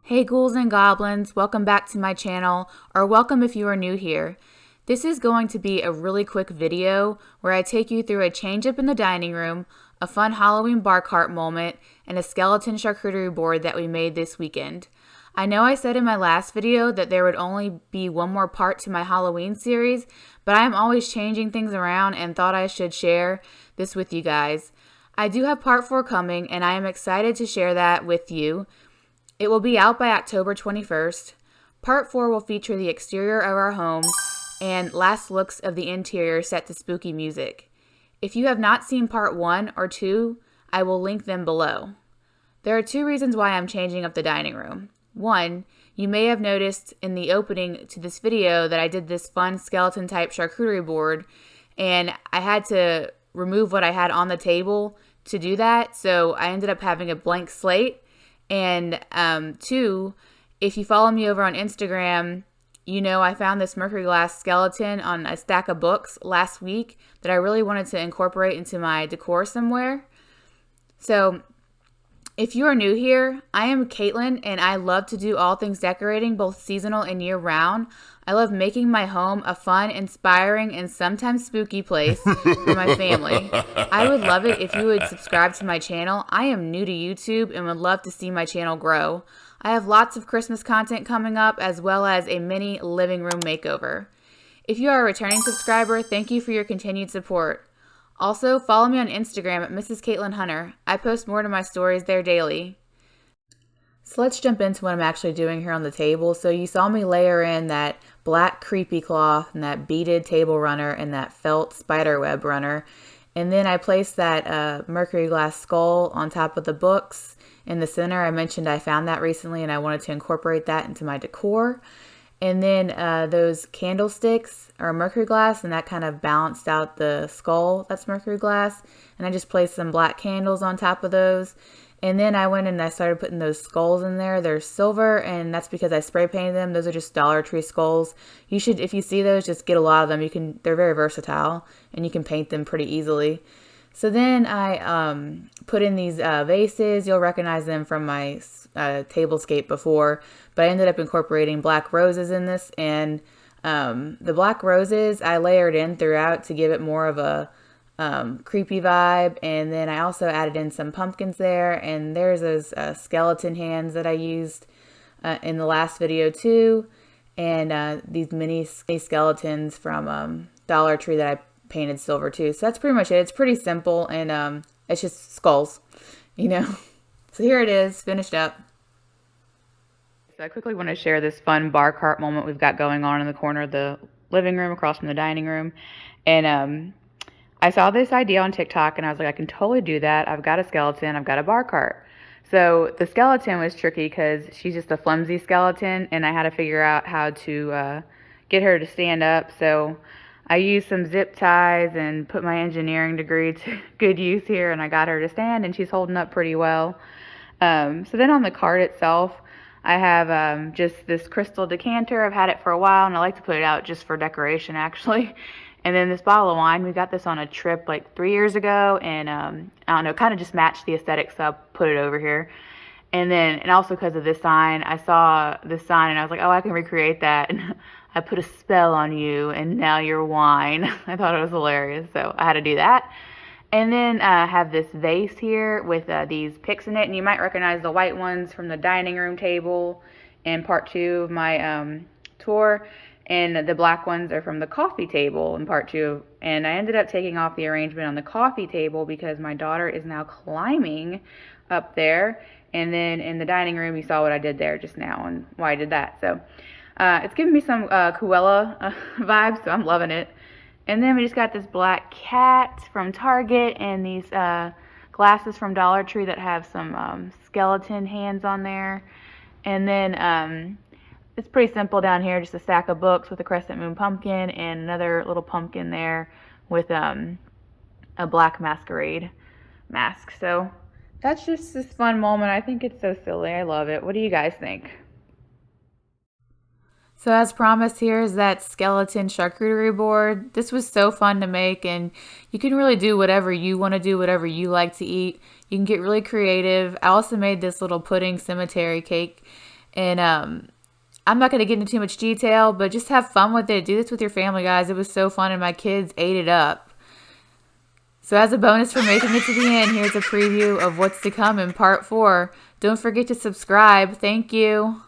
Hey ghouls and goblins, welcome back to my channel, or welcome if you are new here. This is going to be a really quick video where I take you through a change up in the dining room, a fun Halloween bar cart moment, and a skeleton charcuterie board that we made this weekend. I know I said in my last video that there would only be one more part to my Halloween series, but I am always changing things around and thought I should share this with you guys. I do have part 4 coming, and I am excited to share that with you. It will be out by October 21st. Part 4 will feature the exterior of our home and last looks of the interior set to spooky music. If you have not seen Part 1 or 2, I will link them below. There are 2 reasons why I'm changing up the dining room. 1, you may have noticed in the opening to this video that I did this fun skeleton type charcuterie board, and I had to remove what I had on the table to do that, so I ended up having a blank slate. And 2, if you follow me over on Instagram, you know I found this mercury glass skeleton on a stack of books last week that I really wanted to incorporate into my decor somewhere. So if you are new here, I am Caitlin and I love to do all things decorating, both seasonal and year round. I love making my home a fun, inspiring, and sometimes spooky place for my family. I would love it if you would subscribe to my channel. I am new to YouTube and would love to see my channel grow. I have lots of Christmas content coming up as well as a mini living room makeover. If you are a returning subscriber, thank you for your continued support. Also, follow me on Instagram at Mrs. Caitlin Hunter. I post more to my stories there daily. So let's jump into what I'm actually doing here on the table. So you saw me layer in that black creepy cloth and that beaded table runner and that felt spider web runner. And then I placed that mercury glass skull on top of the books in the center. I mentioned I found that recently and I wanted to incorporate that into my decor. And then those candlesticks are mercury glass, and that kind of balanced out the skull that's mercury glass. And I just placed some black candles on top of those. And then I went and I started putting those skulls in there. They're silver, and that's because I spray painted them. Those are just Dollar Tree skulls. You should, if you see those, just get a lot of them. They're very versatile, and you can paint them pretty easily. So then I put in these vases. You'll recognize them from my tablescape before, but I ended up incorporating black roses in this, and the black roses I layered in throughout to give it more of a creepy vibe. And then I also added in some pumpkins there, and there's those skeleton hands that I used in the last video too, and these mini skeletons from Dollar Tree that I painted silver too. So that's pretty much it. It's pretty simple, and it's just skulls, you know. So here it is, finished up. So I quickly want to share this fun bar cart moment we've got going on in the corner of the living room across from the dining room. And I saw this idea on TikTok and I was like, I can totally do that. I've got a skeleton, I've got a bar cart. So the skeleton was tricky because she's just a flimsy skeleton, and I had to figure out how to get her to stand up. So I used some zip ties and put my engineering degree to good use here, and I got her to stand, and she's holding up pretty well. So then on the cart itself, I have just this crystal decanter. I've had it for a while, and I like to put it out just for decoration, actually. And then this bottle of wine, we got this on a trip like 3 years ago, and I don't know, kind of just matched the aesthetic, so I put it over here. And also because of this sign, I saw this sign, and I was like, oh, I can recreate that. And I put a spell on you, and now you're wine. I thought it was hilarious, so I had to do that. And then I have this vase here with these picks in it, and you might recognize the white ones from the dining room table in part 2 of my tour, and the black ones are from the coffee table in part 2. And I ended up taking off the arrangement on the coffee table because my daughter is now climbing up there. And then in the dining room, you saw what I did there just now and why I did that. So it's giving me some Cruella vibes, so I'm loving it. And then we just got this black cat from Target and these glasses from Dollar Tree that have some skeleton hands on there. And then it's pretty simple down here, just a stack of books with a crescent moon pumpkin and another little pumpkin there with a black masquerade mask. So that's just this fun moment. I think it's so silly. I love it. What do you guys think? So as promised, here is that skeleton charcuterie board. This was so fun to make, and you can really do whatever you want to do, whatever you like to eat. You can get really creative. I also made this little pudding cemetery cake, And I'm not going to get into too much detail, but just have fun with it. Do this with your family, guys. It was so fun, and my kids ate it up. So as a bonus for making it to the end, here's a preview of what's to come in part 4. Don't forget to subscribe. Thank you.